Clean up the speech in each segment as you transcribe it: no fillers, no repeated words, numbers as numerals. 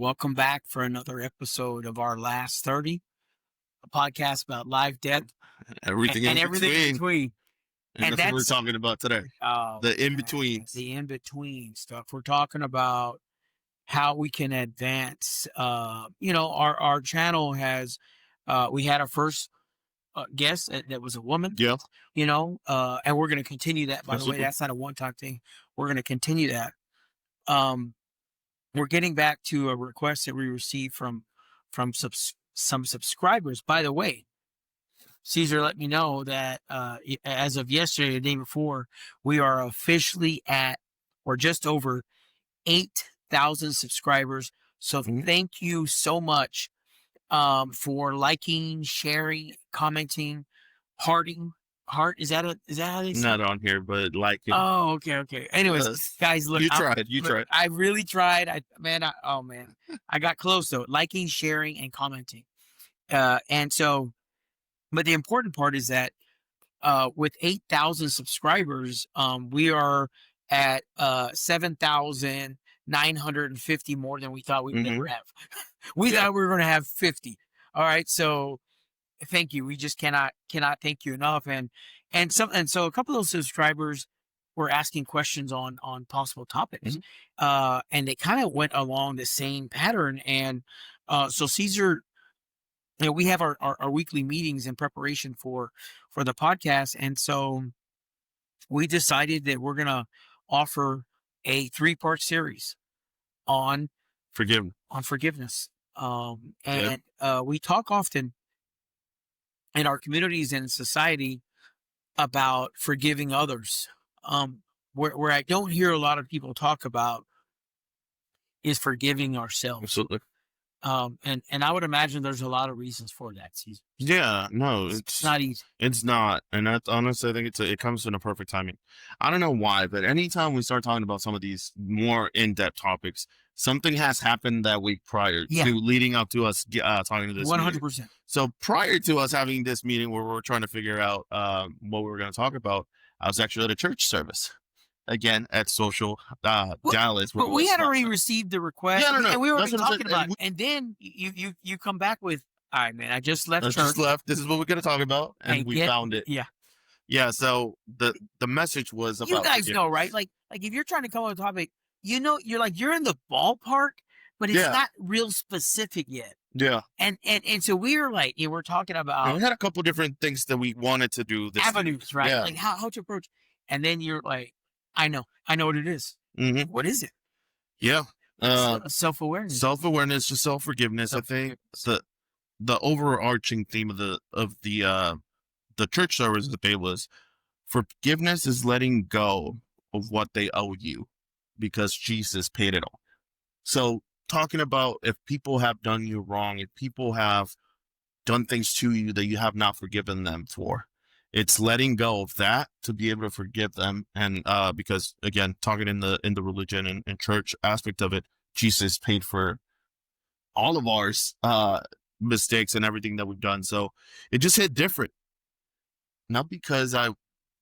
Welcome back for another episode of our Last 30, a podcast about life, death, Everything and in everything in between. between. And that's what we're talking about today. The in-betweens. The in-between stuff. We're talking about how we can advance. Our channel has, we had our first guest that was a woman. Yeah. And we're going to continue that, by the way. That's not a one-time thing. We're going to continue that. We're getting back to a request that we received from some subscribers. By the way, Cesar let me know that as of yesterday, the day before, we are officially at or just over 8,000 subscribers. So thank you so much for liking, sharing, commenting, hearting. Heart, is that how they say? Not on here, but like it. Oh, okay. Anyways, guys, look, you tried. I really tried. I got close though. Liking, sharing, and commenting. But the important part is that with 8,000 subscribers, we are at 7,950 more than we thought we would ever have. We thought we were going to have 50. All right, so thank you. We just cannot thank you enough. And so a couple of those subscribers were asking questions on possible topics. And they kind of went along the same pattern. And so Cesar, we have our weekly meetings in preparation for the podcast. And so we decided that we're going to offer a 3-part series on forgiveness. We talk often in our communities and society about forgiving others. Where I don't hear a lot of people talk about is forgiving ourselves. Absolutely. And I would imagine there's a lot of reasons for that, Cesar. Yeah, no, it's not easy. It's not. And that's honestly, I think it comes in a perfect timing. I don't know why, but anytime we start talking about some of these more in-depth topics, something has happened that week prior to leading up to us talking to this 100%. meeting. So prior to us having this meeting where we're trying to figure out what we were going to talk about, I was actually at a church service. Again, at Social Dallas. But we had already received the request. Yeah, no. And we were talking about it. And then you come back with, all right, man, I just left church. This is what we're going to talk about. And we found it. Yeah. Yeah, so the message was about... You guys know, right? Like if you're trying to come up with a topic, you're in the ballpark, but it's not real specific yet. Yeah. And so we were like, we're talking about... we had a couple different things that we wanted to do. Avenues, right? Yeah. Like how to approach. And then you're like, I know what it is. What is it? Yeah. Self-awareness. Self-awareness, just self-forgiveness. I think the overarching theme of the church service debate was forgiveness is letting go of what they owe you because Jesus paid it all. So talking about if people have done you wrong, if people have done things to you that you have not forgiven them for, it's letting go of that to be able to forgive them. And because again, talking in the religion and church aspect of it, Jesus paid for all of ours mistakes and everything that we've done. So it just hit different. Not because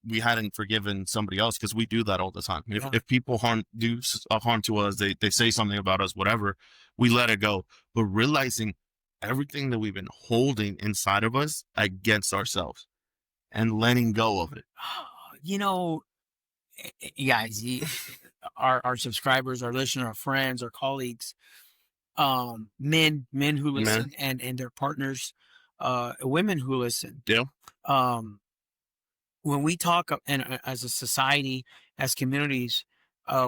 we hadn't forgiven somebody else, because we do that all the time. If people do harm to us, they say something about us, whatever, we let it go. But realizing everything that we've been holding inside of us against ourselves and letting go of it. Guys, our subscribers, our listeners, our friends, our colleagues, men who listen and their partners, women who listen. Yeah. When we talk and as a society, as communities,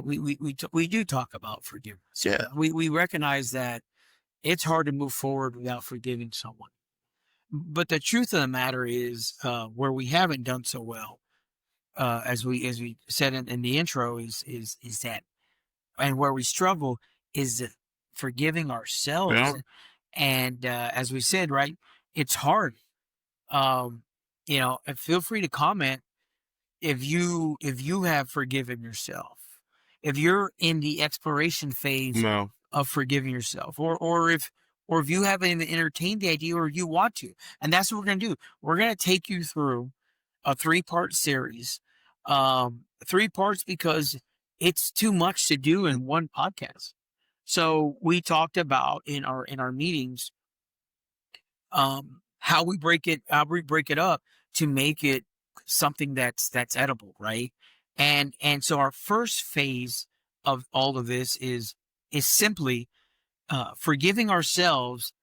we do talk about forgiveness. Yeah. We recognize that it's hard to move forward without forgiving someone. But the truth of the matter is, where we haven't done so well, as we said in the intro, is that, and where we struggle is forgiving ourselves. Yeah. And as we said, right, it's hard. Feel free to comment if you have forgiven yourself, if you're in the exploration phase of forgiving yourself, or if you haven't even entertained the idea, or you want to. And that's what we're going to do. We're going to take you through a 3-part series. 3 parts because it's too much to do in one podcast. So we talked about in our meetings, how we break it up to make it something that's edible, right? And so our first phase of all of this is simply forgiving ourselves,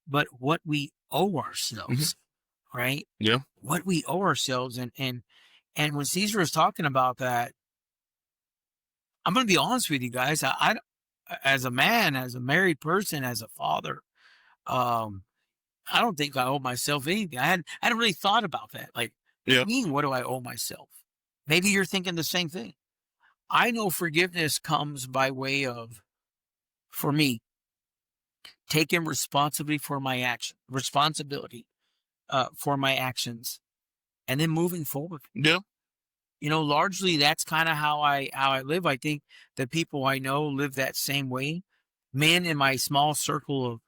but what we owe Hmm. ourselves, right? Yeah. What we owe ourselves, and when Caesar was talking about that, I'm going to be honest with you guys. As a man, as a married person, as a father, um, I don't think I owe myself anything. I hadn't really thought about that. Like, what do Yeah. you mean? What do I owe myself? Maybe you're thinking the same thing. I know forgiveness comes by way of, for me, taking responsibility for my actions, and then moving forward. Yeah. Largely that's kind of how I live. I think the people I know live that same way. Men in my small circle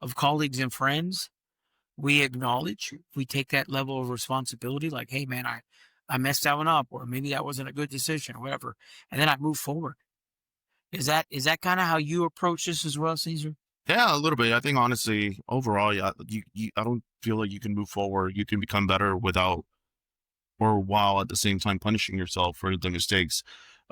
of colleagues and friends, we take that level of responsibility, like, hey man, I messed that one up, or maybe that wasn't a good decision or whatever. And then I move forward. Is that kind of how you approach this as well, Caesar? Yeah, a little bit. I think honestly, overall, yeah, I don't feel like you can move forward. You can become better without or while at the same time punishing yourself for the mistakes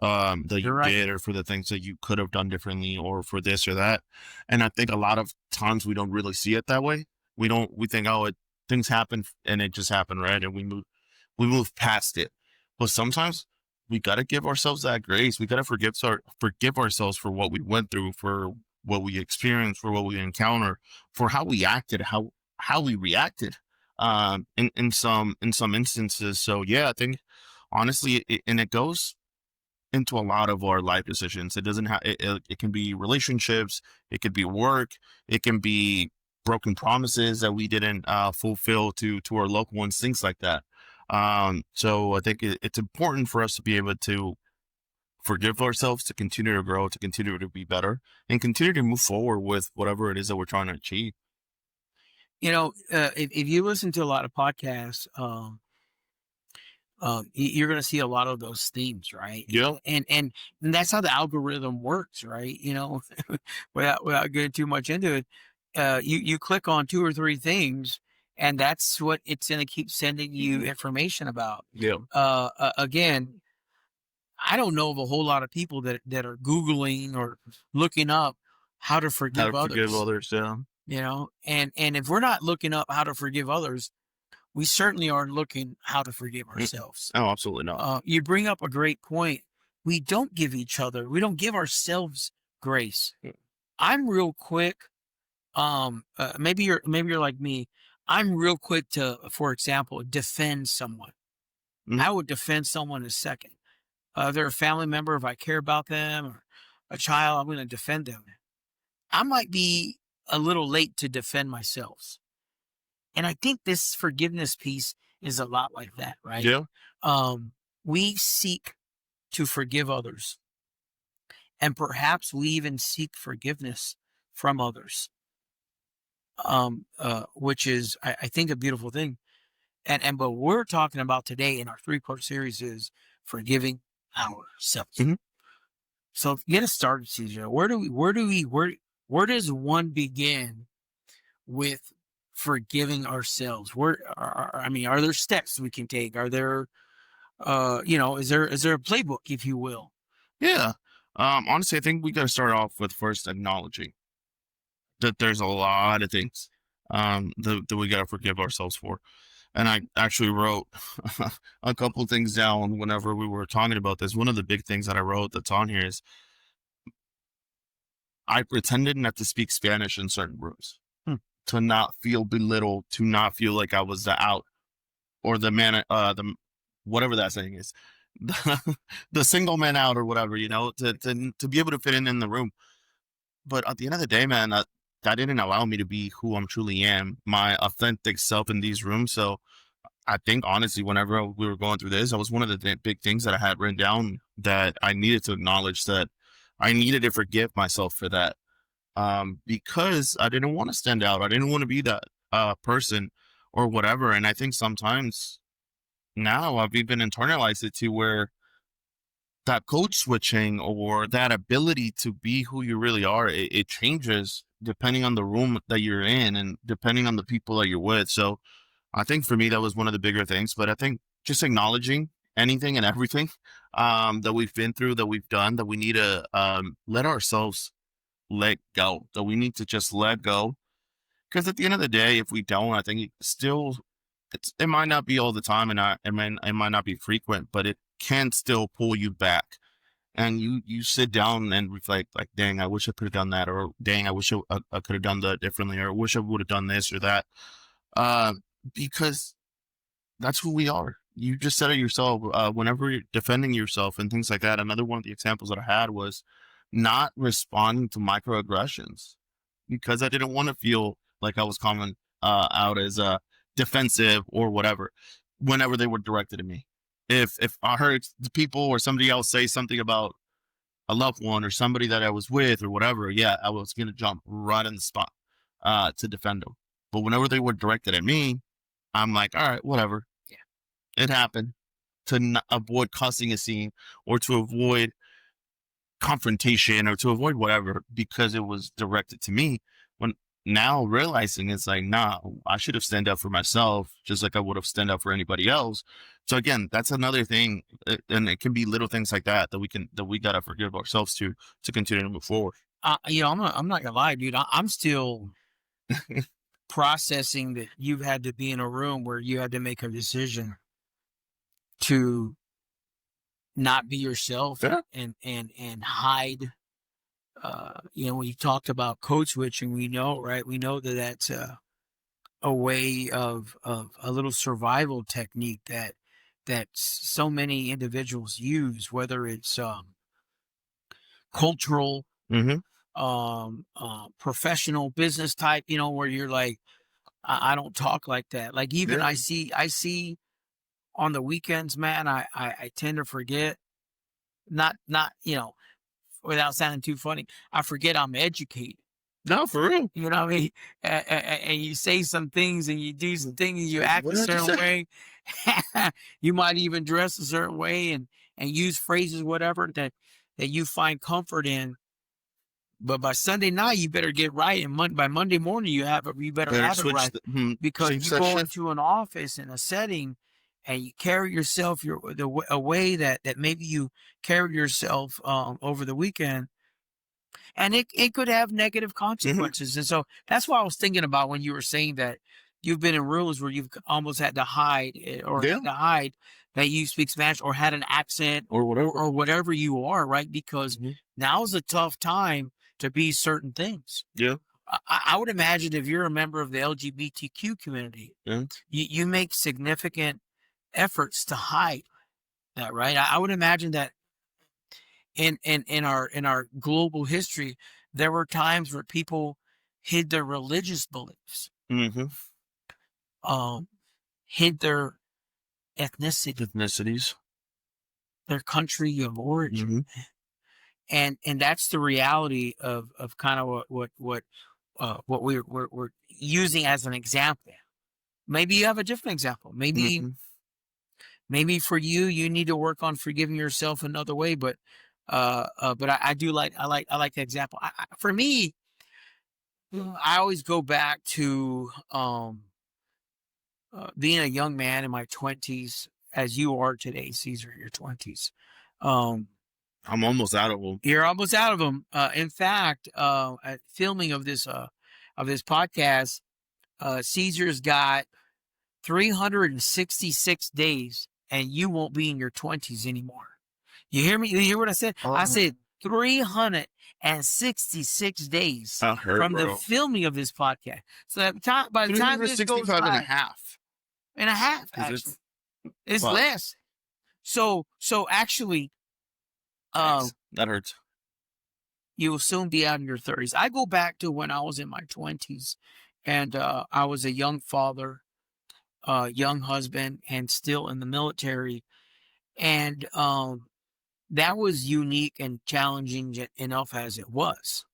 that You're you right. did or for the things that you could have done differently or for this or that. And I think a lot of times we don't really see it that way. We think, oh, things happen and it just happened, right? And we move past it. But sometimes we got to give ourselves that grace. We got to forgive ourselves for what we went through, for what we experienced, for what we encountered, for how we acted, how we reacted in some instances. So yeah, I think honestly, and it goes into a lot of our life decisions. It doesn't have it can be relationships, it could be work, it can be broken promises that we didn't fulfill to our loved ones, things like that. So I think it's important for us to be able to forgive ourselves, to continue to grow, to continue to be better, and continue to move forward with whatever it is that we're trying to achieve. If you listen to a lot of podcasts, you're going to see a lot of those themes, right? Yeah. And that's how the algorithm works, right? Without getting too much into it, you click on two or three things, and that's what it's going to keep sending you information about. Yeah. Again, I don't know of a whole lot of people that are Googling or looking up how to How forgive to forgive others. others. Yeah. And if we're not looking up how to forgive others, we certainly aren't looking how to forgive Mm-mm. ourselves. Oh, absolutely not. You bring up a great point. We don't give ourselves grace. Mm. I'm real quick. Maybe you're like me. I'm real quick to, for example, defend someone. Mhm. I would defend someone in a second. They're a family member. If I care about them, or a child, I'm going to defend them. I might be a little late to defend myself. And I think this forgiveness piece is a lot like that, right? Yeah. We seek to forgive others, and perhaps we even seek forgiveness from others, which is, I think, a beautiful thing. And what we're talking about today in our 3-part series is forgiving ourselves. Mhm. So get us started, CJ. Where does one begin with forgiving ourselves? Are there steps we can take? Are there, is there a playbook, if you will? Yeah. Honestly, I think we got to start off with first acknowledging that there's a lot of things that we got to forgive ourselves for. And I actually wrote a couple things down whenever we were talking about this. One of the big things that I wrote that's on here is I pretended not to speak Spanish in certain rooms Hmm. to not feel belittled, to not feel like I was the out or the man, whatever that saying is, the single man out or whatever, to be able to fit in the room. But at the end of the day, man, that didn't allow me to be who I'm truly am, my authentic self in these rooms. So I think honestly, whenever we were going through this, that was one of the big things that I had written down that I needed to acknowledge that I needed to forgive myself for that. Because I didn't want to stand out. I didn't want to be that person or whatever. And I think sometimes now I've even internalized it to where that code switching or that ability to be who you really are, it changes depending on the room that you're in and depending on the people that you're with. So I think for me, that was one of the bigger things, but I think just acknowledging anything and everything, that we've been through, that we've done, that we need to, let ourselves let go, that we need to just let go. Cause at the end of the day, if we don't, I think it might not be all the time and it might not be frequent, but it can still pull you back. And you sit down and reflect like, dang, I wish I could have done that, or dang, I wish I could have done that differently, or I wish I would have done this or that. Uh, because that's who we are. You just said it yourself. Whenever you're defending yourself and things like that, another one of the examples that I had was not responding to microaggressions because I didn't want to feel like I was coming out as defensive or whatever whenever they were directed at me. If I heard the people or somebody else say something about a loved one or somebody that I was with or whatever, yeah, I was gonna jump right in the spot to defend them. But whenever they were directed at me, I'm like, all right, whatever. Yeah. It happened, to avoid causing a scene or to avoid confrontation or to avoid whatever because it was directed to me. When now realizing it's like, nah, I should have stand up for myself just like I would have stand up for anybody else. So again, that's another thing, and it can be little things like that that we gotta forgive ourselves to continue to move forward. I'm not gonna lie, dude. I'm still processing that you've had to be in a room where you had to make a decision to not be yourself Yeah. and hide. When you talked about code switching, we know, right? We know that that's a way of a little survival technique that so many individuals use, whether it's cultural, Mm-hmm. professional, business type, where you're like, I don't talk like that. Like even Yeah. I see on the weekends, man, I tend to forget, not, without sounding too funny, I forget I'm educated. No, for real. You know what I mean? And you say some things and you do some things and you act What a did I just certain say? way. You might even dress a certain way and use phrases, whatever, that you find comfort in. But by Sunday night, you better get right, and by Monday morning, you better Better have it switch right, the because change you that go shift. into an office in a setting, and you carry yourself a way that maybe you carried yourself over the weekend, and it could have negative Mm-hmm. consequences. And so that's what I was thinking about when you were saying that you've been in rooms where you've almost had to hide, Yeah. had to hide that you speak Spanish or had an accent Or whatever. or whatever you are, right? Because Mhm. now's a tough time to be certain things. Yeah. I would imagine if you're a member of the LGBTQ community, Yeah. you make significant efforts to hide that, right? I would imagine that in our global history, there were times where people hid their religious beliefs, Mm-hmm. um, hid their ethnicity, Ethnicities. their country of origin, Mm-hmm. and that's the reality of kind of what we're using as an example. Maybe you have a different example. Maybe Mm-hmm. maybe for you, you need to work on forgiving yourself another way. But I do I like the example. For me, I always go back to being a young man in my 20s, as you are today, Cesar, your 20s. Um, I'm almost out of them. you're almost out of them. In fact, at filming of this podcast, Caesar's got 366 days, and you won't be in your 20s anymore. You hear me? You hear what I said? I said 366 days I hurt, from the bro. filming of this podcast. So by the time this goes 365 and a by, half. and a half, 'Cause actually, it's fuck. less. So actually, Thanks. That hurts. you will soon be out in your 30s. I go back to when I was in my 20s, and I was a young father, young husband, and still in the military. And that was unique and challenging enough as it was.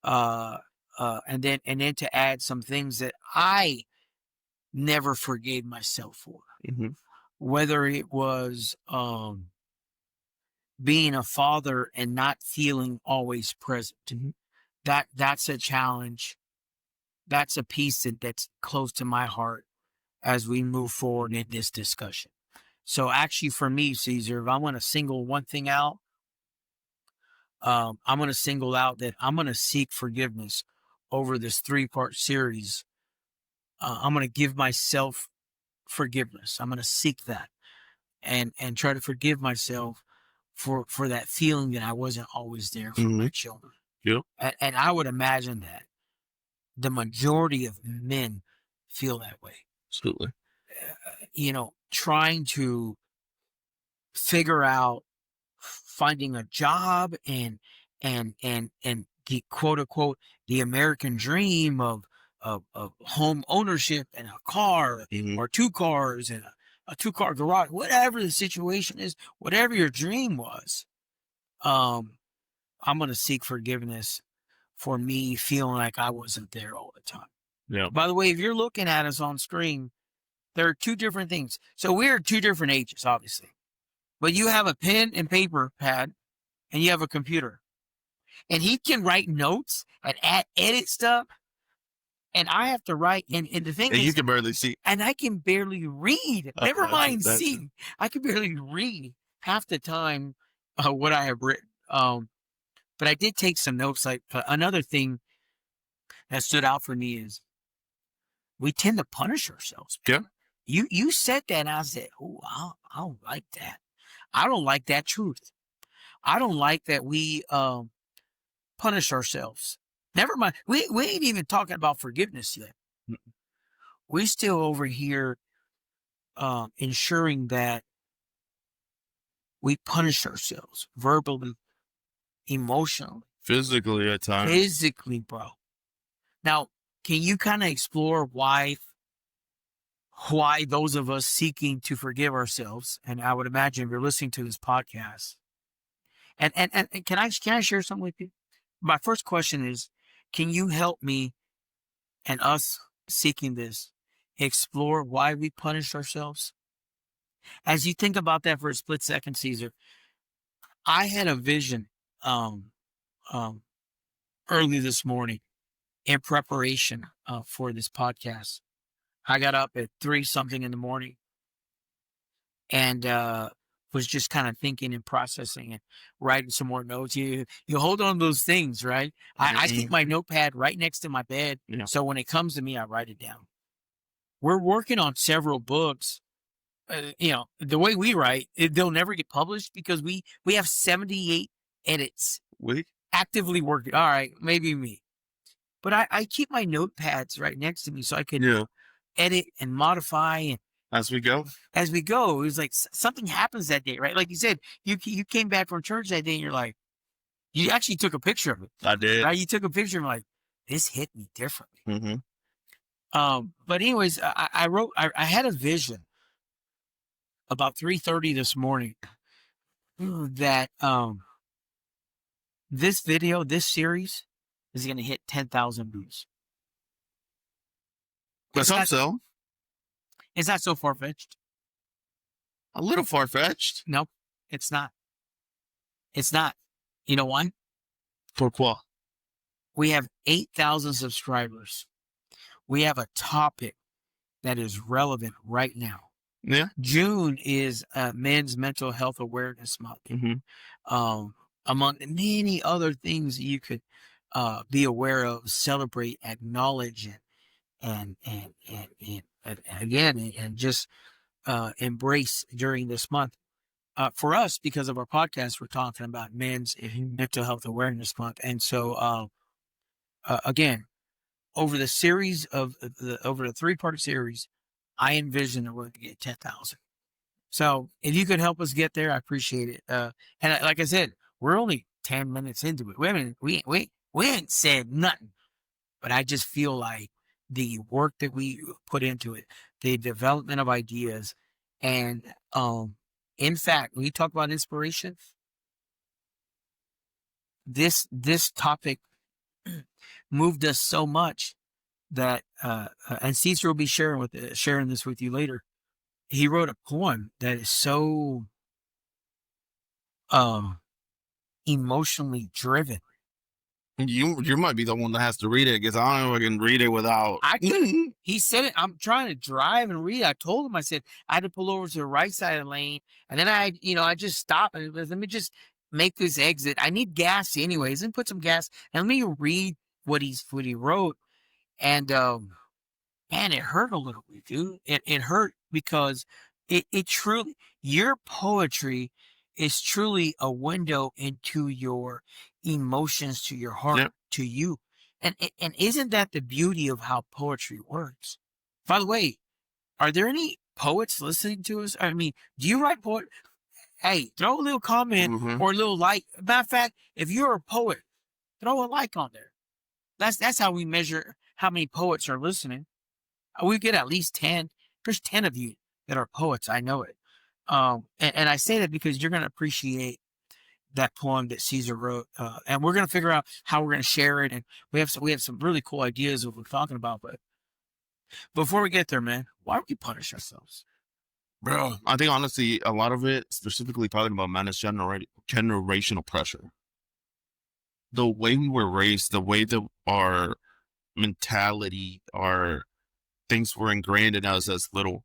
And then to add some things that I never forgave myself for, Mm-hmm. whether it was being a father and not feeling always present. Mhm. That's a challenge. That's a piece that's close to my heart as we move forward in this discussion. So actually for me, Cesar, if I want to single one thing out, I'm going to single out that I'm going to seek forgiveness over this 3-part series. I'm going to give myself forgiveness. I'm going to seek that and try to forgive myself for that feeling that I wasn't always there for my children. Yep. And I would imagine that the majority of men feel that way. Absolutely. Trying to figure out finding a job and the quote unquote the American dream of home ownership and a car or 2 cars and a 2-car garage, whatever the situation is, whatever your dream was. I'm going to seek forgiveness for me feeling like I wasn't there all the time. Yeah. By the way, if you're looking at us on screen, there are 2 different things. So we're 2 different ages, obviously. But you have a pen and paper pad and you have a computer. And he can write notes and edit stuff. And I have to write. And the thing is, you can barely see. And I can barely read. Never mind see. I can barely read half the time what I have written. But I did take some notes. Like another thing that stood out for me is we tend to punish ourselves. Yeah. You said that and I said, oh, I don't like that. I don't like that truth. I don't like that we punish ourselves. Never mind. We ain't even talking about forgiveness yet. We still over here ensuring that we punish ourselves verbally, emotionally, physically at times. Physically, bro. Now, can you kind of explore why those of us seeking to forgive ourselves, and I would imagine if you're listening to this podcast, and can I share something with you? My first question is, can you help me and us seeking this explore why we punish ourselves? As you think about that for a split second, Cesar, I had a vision early this morning in preparation for this podcast. I got up at 3-something in the morning and was just kind of thinking and processing and writing some more notes. You hold on to those things, right? I keep my notepad right next to my bed. Yeah. So when it comes to me, I write it down. We're working on several books. The way we write, they'll never get published because we have 78 edits. Actively working. All right, maybe me. But I keep my notepads right next to me so I can edit and modify and as we go. It was like something happens that day, right? Like you said, you came back from church that day and you're like, you actually took a picture of it. I did. Right? You took a picture and like, this hit me differently. But anyways, I had a vision about 3:30 this morning that this series is going to hit 10,000 views. Let's hope so. It's not so far-fetched. A little far-fetched. Nope, it's not. It's not. You know why? Pourquoi? We have 8,000 subscribers. We have a topic that is relevant right now. Yeah. June is Men's Mental Health Awareness Month. Among many other things you could be aware of, celebrate, acknowledge, and again, and just embrace during this month. For us, because of our podcast, we're talking about Men's Mental Health Awareness Month. And so, again, over the series over the 3-part series, I envision that we're going to get 10,000. So if you could help us get there, I appreciate it. And like I said, we're only 10 minutes into it. We ain't said nothing, but I just feel like the work that we put into it, the development of ideas, and in fact, when you talk about inspiration, this topic moved us so much that and Cesar will be sharing this with you later. He wrote a poem that is so um emotionally driven. You might be the one that has to read it because I don't know if I can read it without. He said it. I'm trying to drive and read. I told him, I said I had to pull over to the right side of the lane, and then I just stopped and let me just make this exit. I need gas anyways, and put some gas and let me read what he wrote. And man, it hurt a little bit, dude. It hurt because it truly, your poetry is truly a window into your emotions, to your heart, Yep. to you. And isn't that the beauty of how poetry works? By the way, are there any poets listening to us? I mean, do you write poet? Hey, throw a little comment or a little like. Matter of fact, if you're a poet, throw a like on there. That's how we measure how many poets are listening. We get at least 10. There's 10 of you that are poets. I know it. And I say that because you're going to appreciate that poem that Cesar wrote. And we're going to figure out how we're going to share it. And we have some really cool ideas of what we're talking about. But before we get there, man, why do we punish ourselves? Bro, I think honestly, a lot of it, specifically talking about man, is generational pressure. The way we were raised, the way that our mentality, our things were ingrained in us as little,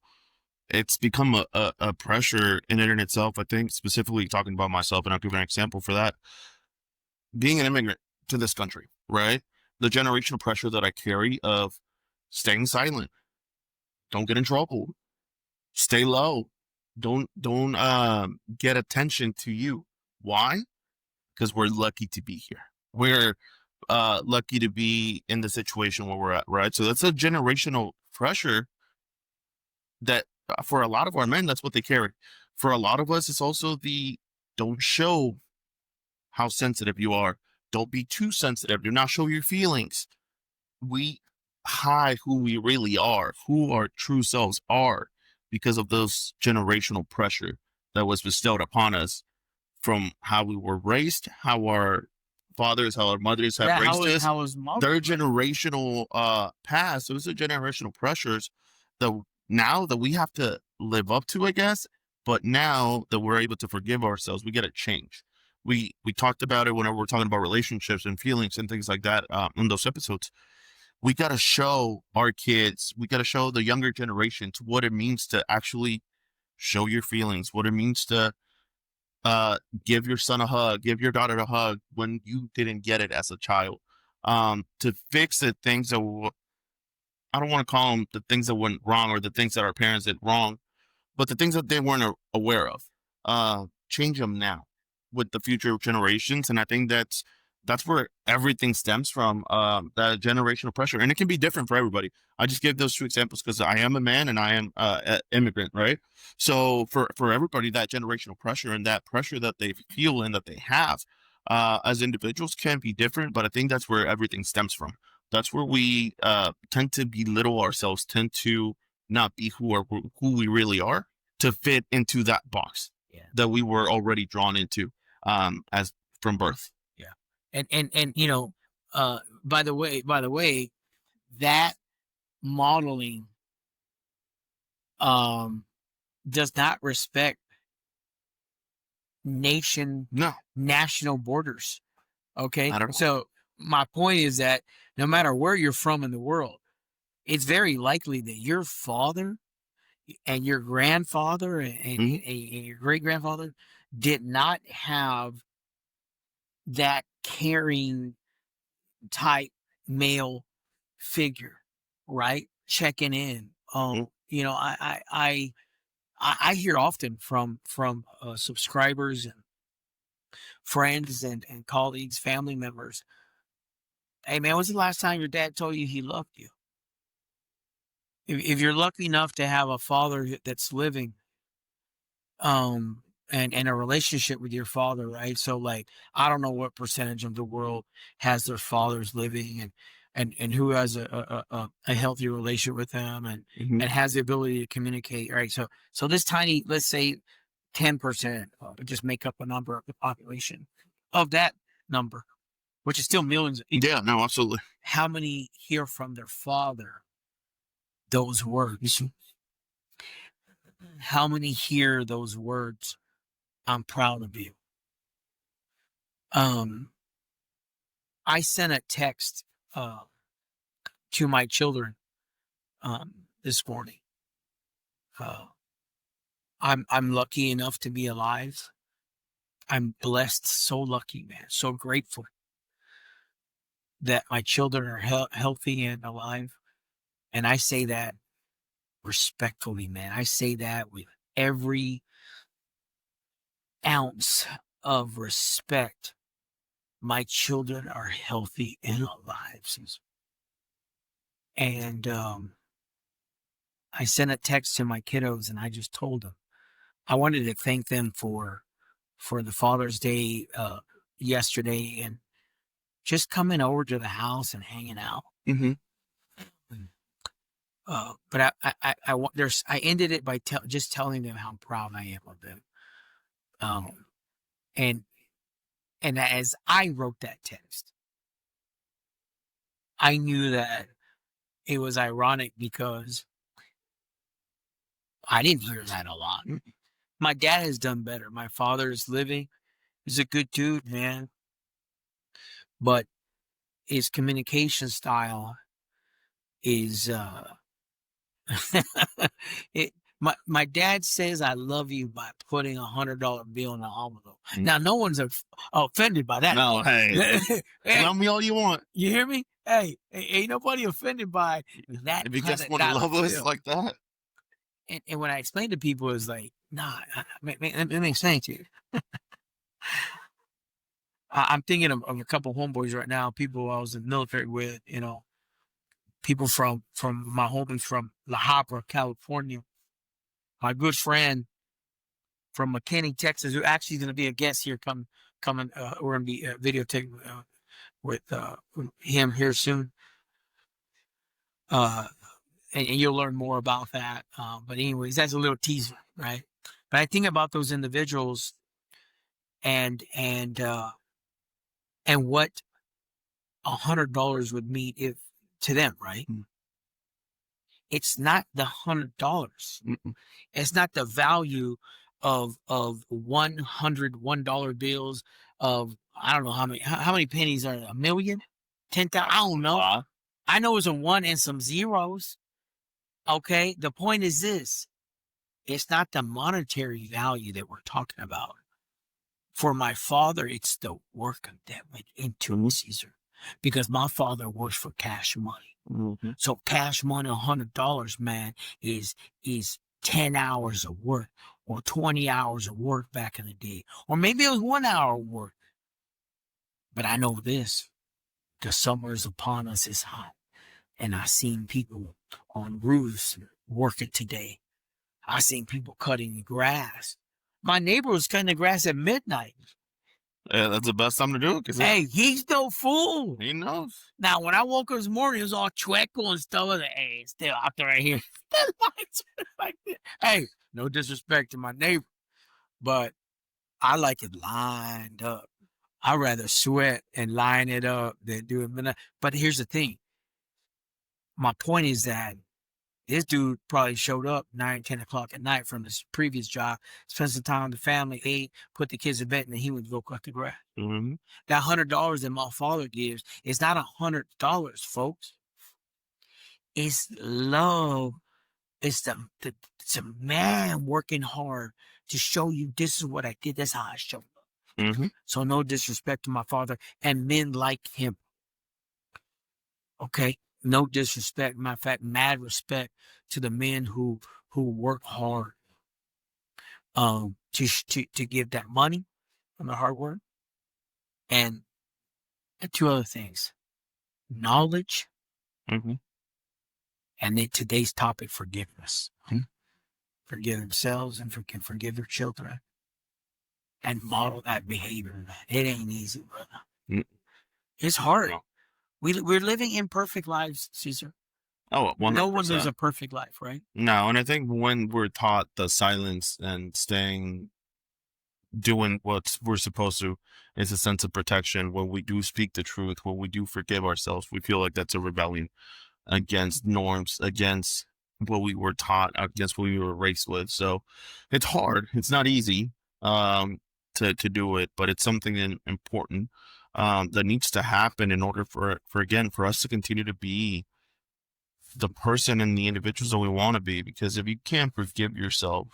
it's become a pressure in it in itself. I think specifically talking about myself, and I'll give an example for that. Being an immigrant to this country, right? The generational pressure that I carry of staying silent, don't get in trouble, stay low, don't get attention to you. Why? Because we're lucky to be here. We're lucky to be in the situation where we're at, right? So that's a generational pressure that for a lot of our men, that's what they carry. For a lot of us, it's also the don't show how sensitive you are. Don't be too sensitive. Do not show your feelings. We hide who we really are, who our true selves are, because of those generational pressure that was bestowed upon us from how we were raised, how our fathers, how our mothers have raised us, their generational past. Those are generational pressures that now that we have to live up to, I guess. But now that we're able to forgive ourselves, we got to change. We talked about it whenever we're talking about relationships and feelings and things like that in those episodes. We got to show our kids, we got to show the younger generations what it means to actually show your feelings, what it means to give your son a hug, give your daughter a hug when you didn't get it as a child. To fix the things that I don't want to call them the things that went wrong or the things that our parents did wrong, but the things that they weren't aware of. Change them now with the future generations, and I think that's where everything stems from. That generational pressure, and it can be different for everybody. I just gave those two examples because I am a man and I am an immigrant, right? So for everybody, that generational pressure and that pressure that they feel and that they have as individuals can be different, but I think that's where everything stems from. That's where we tend to belittle ourselves, tend to not be who we really are, to fit into that box that we were already drawn into as from birth. Yeah. And you know, by the way, that modeling does not respect national borders. Okay. So my point is that no matter where you're from in the world, it's very likely that your father and your grandfather and your great grandfather did not have that caring type male figure, right? Checking in. You know, I hear often from subscribers and friends and colleagues, family members. Hey man, when's the last time your dad told you he loved you? If you're lucky enough to have a father that's living, and a relationship with your father, right? So like, I don't know what percentage of the world has their fathers living and who has a healthy relationship with them and has the ability to communicate, right? So this tiny, let's say 10%, just make up a number of the population of that number, which is still millions. Yeah, no, absolutely. How many hear from their father those words? How many hear those words? I'm proud of you. I sent a text to my children this morning. I'm lucky enough to be alive. I'm blessed, so lucky, man, so grateful that my children are healthy and alive. And I say that respectfully, man. I say that with every ounce of respect. My children are healthy and alive, Cesar. And I sent a text to my kiddos, and I just told them I wanted to thank them for the Father's Day yesterday, and just coming over to the house and hanging out. Mm-hmm. But I ended it by just telling them how proud I am of them. And as I wrote that text, I knew that it was ironic because I didn't hear that a lot. My dad has done better. My father is living. He's a good dude, man. But his communication style is my dad says I love you by putting $100 bill in an envelope. Now no one's offended by that. No, hey, tell me all you want. You hear me? Hey, ain't nobody offended by that. If you just want to love us like that. And when I explain to people, it's like, nah, it makes sense to you. I'm thinking of a couple of homeboys right now, people I was in the military with, people from my homies from La Habra, California. My good friend from McKinney, Texas, who actually is going to be a guest here coming. We're going to be videotaping with him here soon. And you'll learn more about that. But anyways, that's a little teaser, right? But I think about those individuals and what $100 would mean to them, right? It's not the $100. It's not the value of $101 bills of, I don't know how many pennies are 1 million, 10,000. I don't know. I know it's a 1 and some zeros. Okay, the point is this: it's not the monetary value that we're talking about. For my father, it's the work that went into it, Cesar, because my father works for cash money. So cash money, $100, man, is 10 hours of work or 20 hours of work back in the day, or maybe it was 1 hour of work. But I know this: the summer is upon us, it's hot, and I seen people on roofs working today. I seen people cutting the grass. My neighbor was cutting the grass at midnight. Yeah, that's the best time to do it. Hey, he's no fool. He knows. Now, when I woke up this morning, it was all chueco and stuff. I was like, hey, it's still out there right here. Hey, no disrespect to my neighbor, but I like it lined up. I'd rather sweat and line it up than do it. But here's the thing. My point is that this dude probably showed up 9, 10 o'clock at night from his previous job, spent some time with the family, ate, put the kids to bed, and then he would go cut the grass. That $100 that my father gives is not $100, folks. It's love. It's a man working hard to show you this is what I did. That's how I showed up. So no disrespect to my father and men like him. Okay? No disrespect. Matter of fact, mad respect to the men who work hard to give that money from the hard work. And 2 other things: knowledge, and then today's topic, forgiveness. Forgive themselves and forgive their children, and model that behavior. It ain't easy, brother. It's hard. We're living imperfect lives, Cesar. Oh, 100%. No one lives a perfect life, right? No, and I think when we're taught the silence and doing what we're supposed to, is a sense of protection. When we do speak the truth, when we do forgive ourselves, we feel like that's a rebellion against norms, against what we were taught, against what we were raised with. So it's hard. It's not easy. to do it, but it's something important that needs to happen in order for us to continue to be the person and the individuals that we want to be. Because if you can't forgive yourself,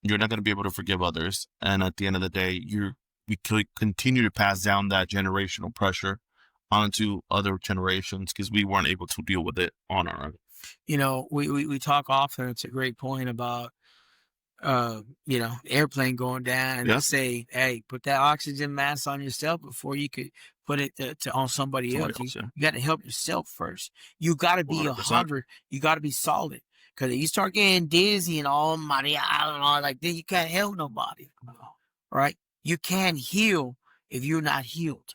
you're not going to be able to forgive others, and at the end of the day, we could continue to pass down that generational pressure onto other generations because we weren't able to deal with it on our own. You know, we talk often. It's a great point about you know, airplane going down, and they say, hey, put that oxygen mask on yourself before you could put it on somebody else. You got to help yourself first. You got to be 100. You got to be solid. Because if you start getting dizzy and all money, I don't know, like then you can't help nobody. Right? You can't heal if you're not healed.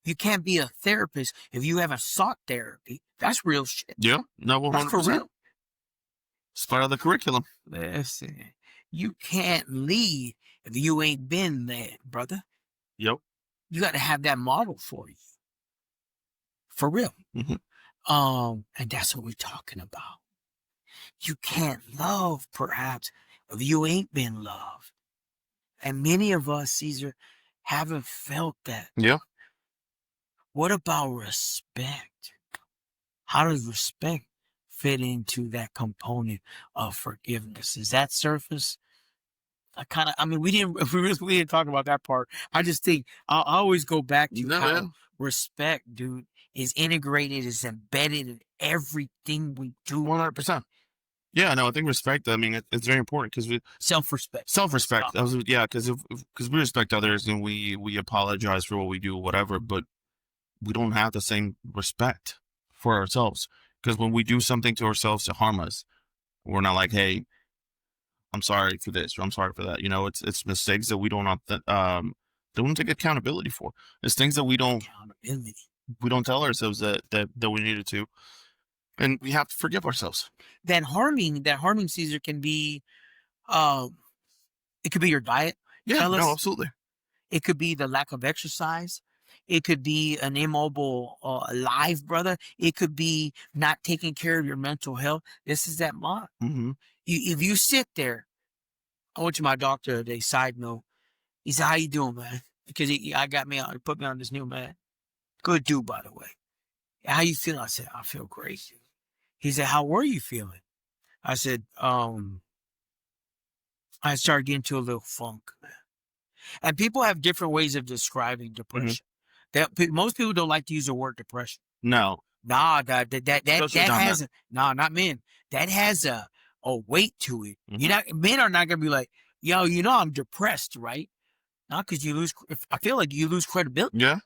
You can't be a therapist if you haven't sought therapy. That's real shit. Yeah. No, 100%. That's for real. It's part of the curriculum. Listen, you can't lead if you ain't been there, brother. Yep. You got to have that model for you. For real. And that's what we're talking about. You can't love, perhaps, if you ain't been loved. And many of us, Cesar, haven't felt that. Yeah. What about respect? How does respect fit into that component of forgiveness? Is that surface? We didn't talk about that part. I just think I always go back to how respect, dude, is integrated, is embedded in everything we do. 100%. Yeah, no, I think respect, I mean, it's very important because self-respect. Self-respect. Because we respect others and we apologize for what we do, whatever, but we don't have the same respect for ourselves. Because when we do something to ourselves to harm us, we're not like, hey, I'm sorry for this or I'm sorry for that. You know, it's mistakes that we don't take accountability for. It's things that we don't tell ourselves that we needed to. And we have to forgive ourselves. That harming Cesar can be, it could be your diet. Yeah, fellas. No, absolutely. It could be the lack of exercise. It could be an immobile life, brother. It could be not taking care of your mental health. This is that mark. If you sit there, I went to my doctor today, side note. He said, how you doing, man? Because he put me on this new man. Good dude, by the way. How you feel? I said, I feel great. He said, how were you feeling? I said, I started getting into a little funk, man. And people have different ways of describing depression. Most people don't like to use the word depression. No. Nah, that has not men. That has a weight to it. Men are not gonna be like, yo, you know I'm depressed, right? Not because I feel like you lose credibility. Yeah.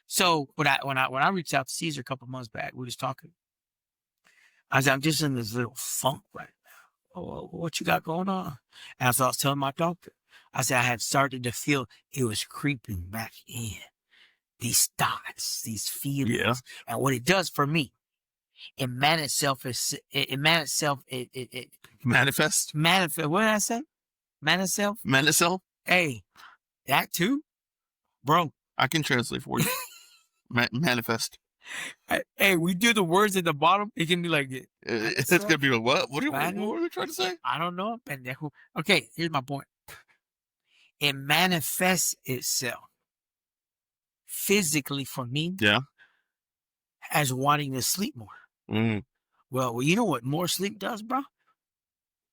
So when I reached out to Cesar a couple months back, we was talking. I said, I'm just in this little funk right now. Oh, what you got going on? And so I was telling my doctor, I said I had started to feel it was creeping back in. These thoughts, these feelings. Yeah. And what it does for me, it manifests. Manifest. What did I say? Manifest. Hey, that too, bro. I can translate for you. Manifest. Hey, we do the words at the bottom. It can be like it. It's gonna be like what? What are we trying to say? I don't know, pendejo. Okay, here's my point. It manifests itself physically for me. Yeah. As wanting to sleep more. Well, you know what more sleep does, bro?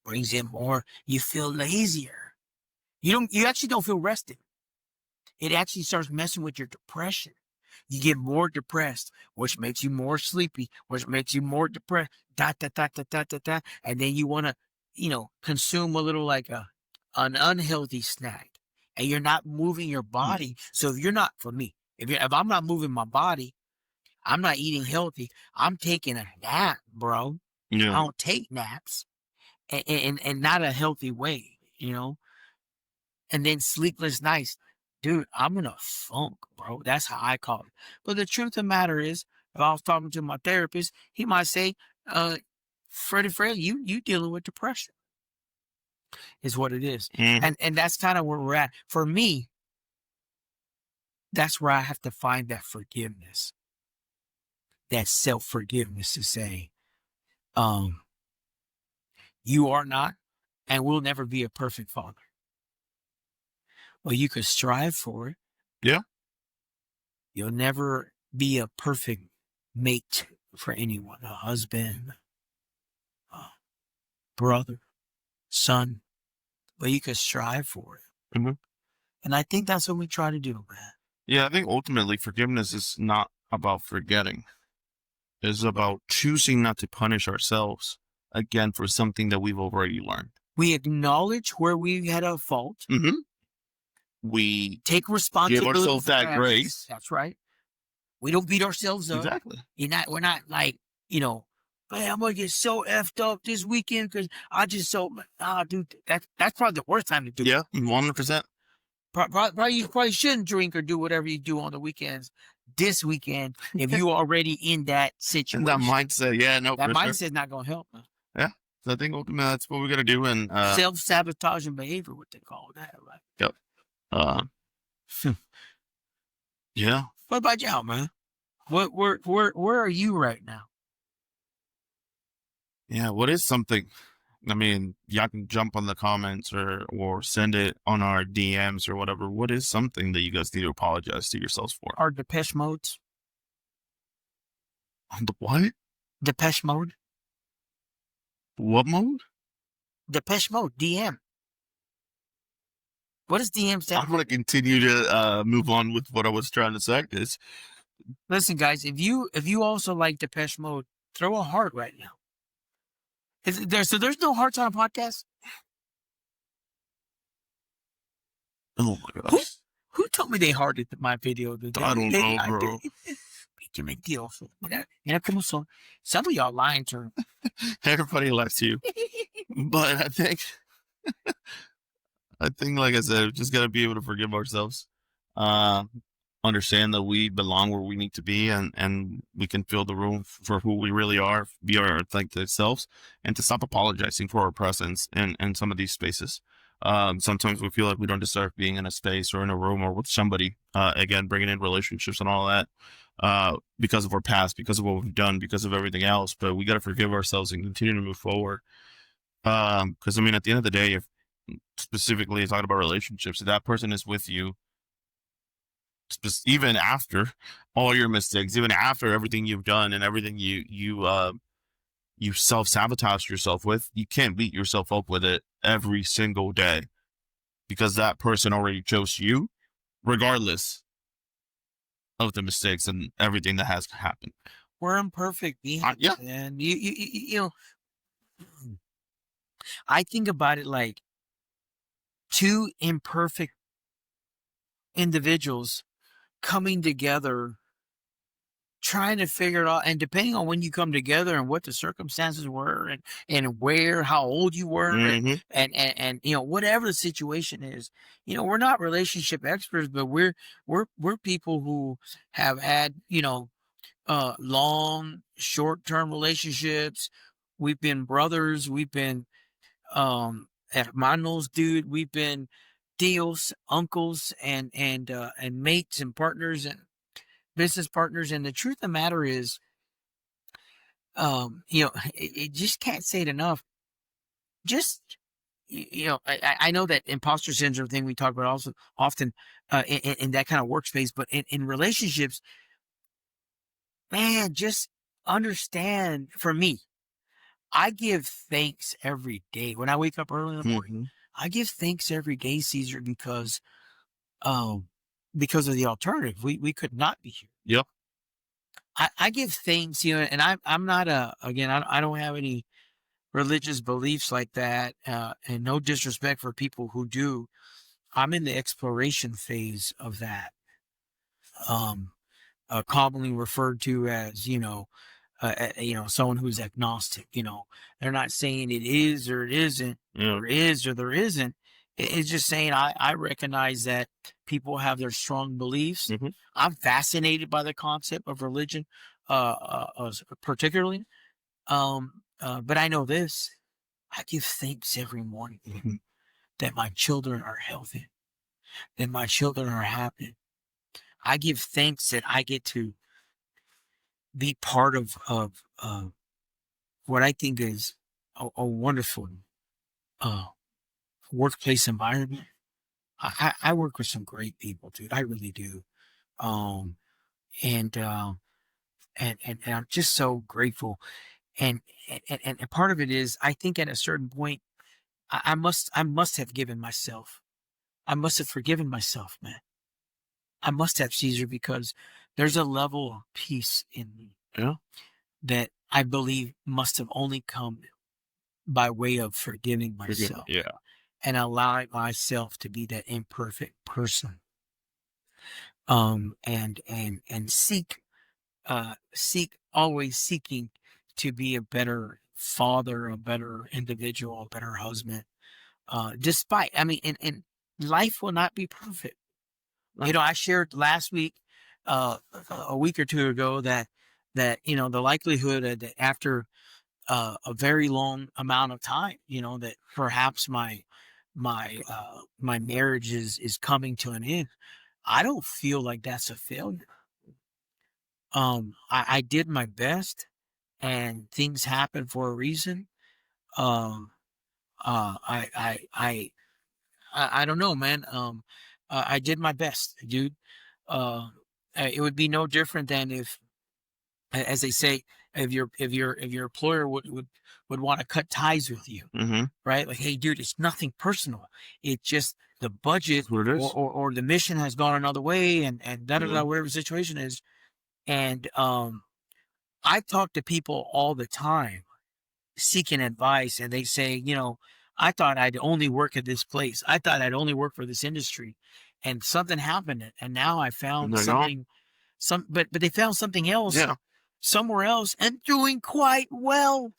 Brings in more. You feel lazier. You actually don't feel rested. It actually starts messing with your depression. You get more depressed, which makes you more sleepy, which makes you more depressed. And then you want to, consume a little like an unhealthy snack, and you're not moving your body. So if I'm not moving my body, I'm not eating healthy. I'm taking a nap, bro. Yeah. I don't take naps, and not a healthy way, And then sleepless nights. Dude, I'm in a funk, bro. That's how I call it. But the truth of the matter is, if I was talking to my therapist, he might say, Freddie, you dealing with depression. Is what it is. And that's kind of where we're at. For me, that's where I have to find that forgiveness. That self-forgiveness to say, you are not and will never be a perfect father. Well, you could strive for it. Yeah. You'll never be a perfect mate for anyone, a husband, a brother, son, but you could strive for it. Mm-hmm. And I think that's what we try to do, man. Yeah, I think ultimately forgiveness is not about forgetting. It's about choosing not to punish ourselves again for something that we've already learned. We acknowledge where we had a fault. Mm-hmm. We take responsibility. give ourselves that grace. That's right. We don't beat ourselves up. Exactly. We're not like, man, I'm gonna get so effed up this weekend because I just dude, that's probably the worst time to do it. Yeah, 100%. Probably you probably shouldn't drink or do whatever you do on the weekends this weekend if you already in that situation. And that mindset, yeah, no, that mindset's not gonna help, man. Yeah, so I think ultimately that's what we got to do. And self-sabotaging behavior, what they call that, right? Yep. Yeah. What about y'all, man? Where are you right now? Yeah. What is something? I mean, y'all can jump on the comments or send it on our DMs or whatever. What is something that you guys need to apologize to yourselves for? Our Depeche modes. On the what? Depeche mode. What mode? Depeche mode. DM. What does DM stand? I'm going to continue to move on with what I was trying to say. Listen, guys, if you also like Depeche Mode, throw a heart right now. So there's no hearts on a podcast? Oh my gosh. Who told me they hearted my video? I don't know, bro. Some of y'all lying to her. Everybody likes you. But I think, like I said, we just got to be able to forgive ourselves. Understand that we belong where we need to be, and we can fill the room for who we really are, be our authentic selves, and to stop apologizing for our presence in some of these spaces. Sometimes we feel like we don't deserve being in a space or in a room or with somebody, again, bringing in relationships and all that, because of our past, because of what we've done, because of everything else. But we got to forgive ourselves and continue to move forward. Because I mean, at the end of the day, if specifically talking about relationships, if that person is with you, even after all your mistakes, even after everything you've done and everything you self-sabotage yourself with, you can't beat yourself up with it every single day, because that person already chose you, regardless of the mistakes and everything that has happened. We're imperfect beings, yeah. And you know, I think about it like two imperfect individuals coming together, trying to figure it out, and depending on when you come together and what the circumstances were and where, how old you were, Mm-hmm. and whatever the situation is, we're not relationship experts, but we're people who have had long, short-term relationships. We've been brothers, we've been hermanos, dude, we've been tios, uncles, and mates and partners and business partners. And the truth of the matter is, it just can't say it enough. Just, I know that imposter syndrome thing we talk about also often in that kind of workspace, but in relationships, man, just understand. For me, I give thanks every day when I wake up early in the morning. Mm-hmm. I give thanks every day, Cesar, because of the alternative. We could not be here. Yep. I give thanks, and I'm not I don't have any religious beliefs like that, and no disrespect for people who do. I'm in the exploration phase of that. Commonly referred to as, someone who's agnostic. They're not saying it is or it isn't, or is or there isn't. It's just saying I recognize that people have their strong beliefs. Mm-hmm. I'm fascinated by the concept of religion, particularly. But I know this: I give thanks every morning that my children are healthy, that my children are happy. I give thanks that I get to be part of what I think is a wonderful workplace environment. I work with some great people, dude. I really do. Um, and, and I'm just so grateful. And, and part of it is, I think at a certain point, I must have given myself, I must have forgiven myself, man. I must have, Caesar, because there's a level of peace in me Yeah. that I believe must have only come by way of forgiving myself Yeah. and allowing myself to be that imperfect person. And seek, always seeking to be a better father, a better individual, a better husband. Despite, I mean, and life will not be perfect. You know, I shared last week, a week or two ago, that the likelihood that after a very long amount of time, that perhaps my marriage is coming to an end. I don't feel like that's a failure. I did my best, and things happen for a reason. Um, I don't know, man. I did my best, dude. Uh, it would be no different than if, as they say, if your employer would want to cut ties with you, Mm-hmm. right? Like, hey, dude, it's nothing personal. It's just the budget, That's what it is. or the mission has gone another way, and da da da, Mhm. whatever the situation is. And I talk to people all the time seeking advice, and they say, I thought I'd only work at this place. I thought I'd only work for this industry, and something happened, and now I And found they're gone. something. But they found something else Yeah. somewhere else and doing quite well,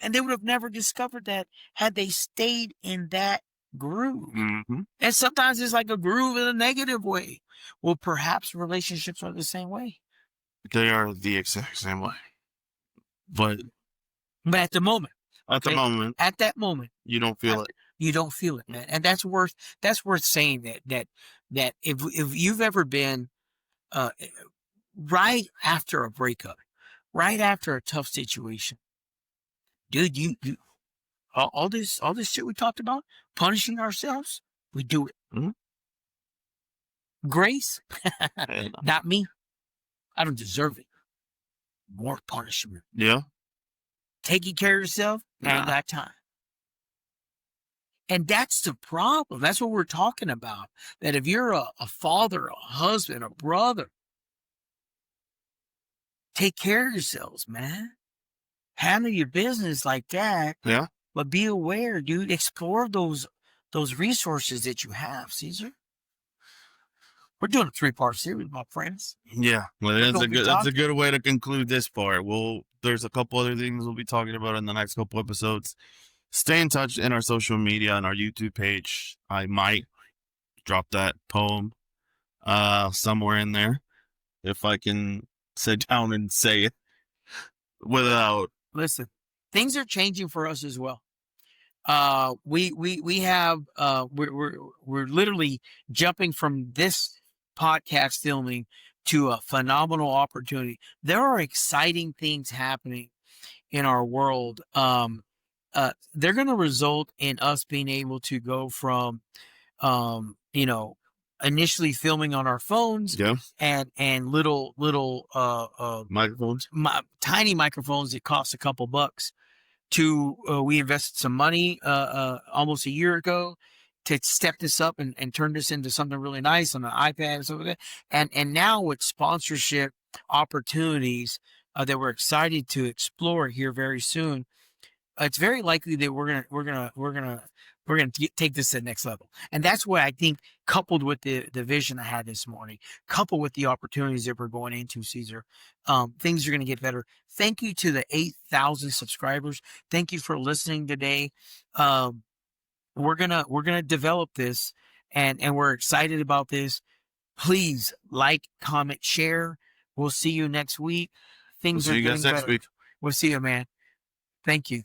and they would have never discovered that had they stayed in that groove. Mm-hmm. And sometimes it's like a groove in a negative way. Well, perhaps relationships are the same way. They are the exact same way. But But at the moment, at the okay, moment, at that moment, you don't feel it. you don't feel it, man. And that's worth saying, that if you've ever been uh right after a breakup, right after a tough situation, dude, you all this shit we talked about, punishing ourselves, we do it. Mhm. Grace, And, not me. I don't deserve it. More punishment. yeah. Taking care of yourself, I ain't Nah. got time. And that's the problem. That's what we're talking about. That if you're a father, a husband, a brother, take care of yourselves, man. Handle your business like that. Yeah. But be aware, dude. Explore those resources that you have, Caesar. We're doing a 3-part series, my friends. Yeah. Well, That's a good way to conclude this part. There's a couple other things we'll be talking about in the next couple episodes. Stay in touch in our social media and our YouTube page. I might drop that poem somewhere in there if I can sit down and say it without. Listen, things are changing for us as well. We have we're literally jumping from this podcast filming to a phenomenal opportunity. There are exciting things happening in our world. They're going to result in us being able to go from, initially filming on our phones, Yeah. and little Microphones. tiny microphones that cost a couple bucks, to we invested some money almost a year ago to step this up and turn this into something really nice on an iPad and stuff like that. And now with sponsorship opportunities that we're excited to explore here very soon, it's very likely that we're gonna take this to the next level. And that's what I think, coupled with the vision I had this morning, coupled with the opportunities that we're going into, Caesar, things are gonna get better. Thank you to the 8,000 subscribers. Thank you for listening today. We're gonna develop this, and we're excited about this. Please like, comment, share. We'll see you next week. Things We'll see are you getting guys next better. week. We'll see you, man. Thank you.